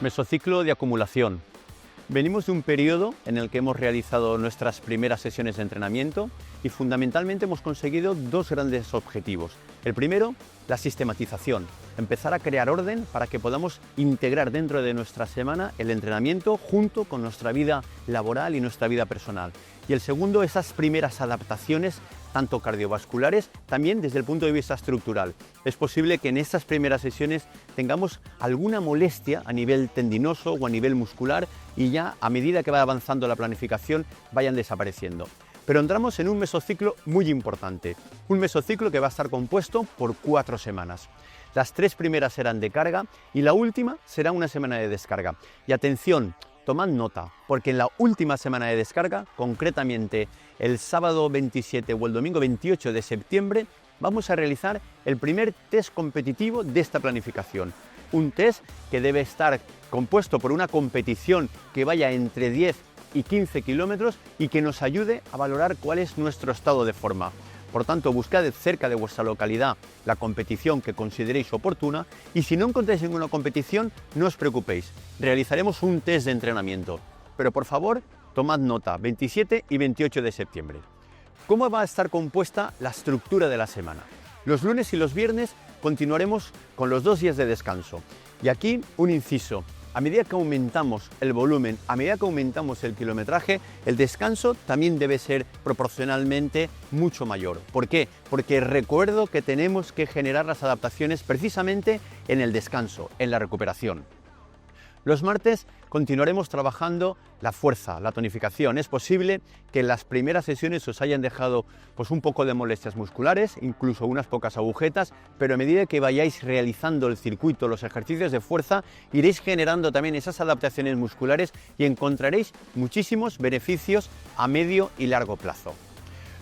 Mesociclo de acumulación. Venimos de un periodo en el que hemos realizado nuestras primeras sesiones de entrenamiento y fundamentalmente hemos conseguido dos grandes objetivos. El primero, la sistematización, empezar a crear orden para que podamos integrar dentro de nuestra semana el entrenamiento junto con nuestra vida laboral y nuestra vida personal. Y el segundo, esas primeras adaptaciones tanto cardiovasculares, también desde el punto de vista estructural. Es posible que en estas primeras sesiones tengamos alguna molestia a nivel tendinoso o a nivel muscular y ya a medida que va avanzando la planificación vayan desapareciendo. Pero entramos en un mesociclo muy importante, un mesociclo que va a estar compuesto por 4 semanas. Las 3 primeras serán de carga y la última será una semana de descarga. Y atención, tomad nota, porque en la última semana de descarga, concretamente el sábado 27 o el domingo 28 de septiembre, vamos a realizar el primer test competitivo de esta planificación. Un test que debe estar compuesto por una competición que vaya entre 10 y 15 kilómetros y que nos ayude a valorar cuál es nuestro estado de forma. Por tanto, buscad cerca de vuestra localidad la competición que consideréis oportuna y si no encontráis ninguna competición, no os preocupéis, realizaremos un test de entrenamiento. Pero por favor, tomad nota, 27 y 28 de septiembre. ¿Cómo va a estar compuesta la estructura de la semana? Los lunes y los viernes continuaremos con los 2 días de descanso. Y aquí un inciso. A medida que aumentamos el volumen, a medida que aumentamos el kilometraje, el descanso también debe ser proporcionalmente mucho mayor. ¿Por qué? Porque recuerdo que tenemos que generar las adaptaciones precisamente en el descanso, en la recuperación. Los martes continuaremos trabajando la fuerza, la tonificación. Es posible que en las primeras sesiones os hayan dejado un poco de molestias musculares, incluso unas pocas agujetas, pero a medida que vayáis realizando el circuito, los ejercicios de fuerza, iréis generando también esas adaptaciones musculares y encontraréis muchísimos beneficios a medio y largo plazo.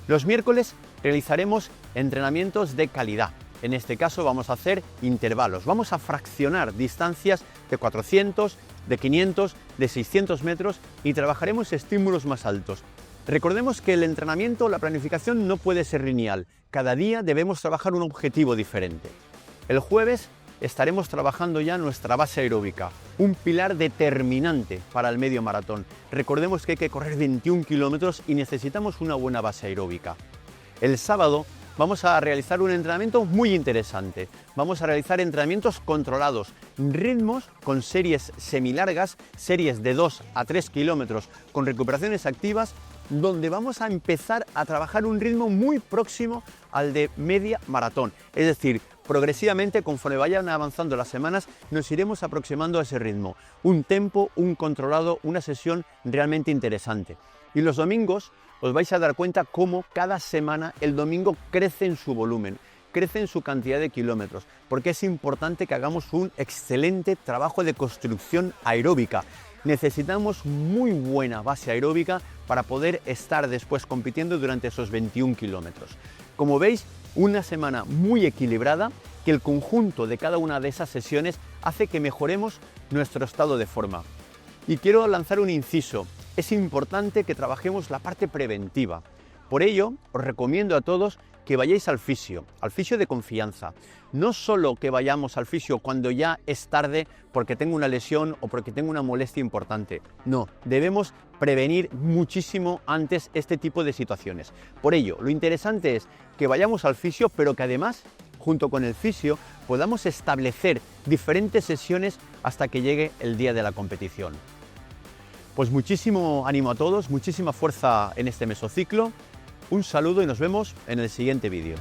Los miércoles realizaremos entrenamientos de calidad. En este caso vamos a hacer intervalos, vamos a fraccionar distancias de 400, de 500, de 600 metros y trabajaremos estímulos más altos. Recordemos que el entrenamiento, la planificación no puede ser lineal, cada día debemos trabajar un objetivo diferente. El jueves estaremos trabajando ya nuestra base aeróbica, un pilar determinante para el medio maratón. Recordemos que hay que correr 21 kilómetros y necesitamos una buena base aeróbica. El sábado vamos a realizar un entrenamiento muy interesante. Vamos a realizar entrenamientos controlados, ritmos con series semilargas, series de 2 a 3 kilómetros con recuperaciones activas, donde vamos a empezar a trabajar un ritmo muy próximo al de media maratón. Es decir, progresivamente, conforme vayan avanzando las semanas, nos iremos aproximando a ese ritmo. Un tempo, un controlado, una sesión realmente interesante. Y los domingos os vais a dar cuenta cómo cada semana el domingo crece en su volumen, crece en su cantidad de kilómetros, porque es importante que hagamos un excelente trabajo de construcción aeróbica. Necesitamos muy buena base aeróbica para poder estar después compitiendo durante esos 21 kilómetros. Como veis, una semana muy equilibrada, que el conjunto de cada una de esas sesiones hace que mejoremos nuestro estado de forma. Y quiero lanzar un inciso. Es importante que trabajemos la parte preventiva. Por ello, os recomiendo a todos que vayáis al fisio de confianza. No solo que vayamos al fisio cuando ya es tarde porque tengo una lesión o porque tengo una molestia importante. No, debemos prevenir muchísimo antes este tipo de situaciones. Por ello, lo interesante es que vayamos al fisio, pero que además, junto con el fisio, podamos establecer diferentes sesiones hasta que llegue el día de la competición. Pues muchísimo ánimo a todos, muchísima fuerza en este mesociclo. Un saludo y nos vemos en el siguiente vídeo.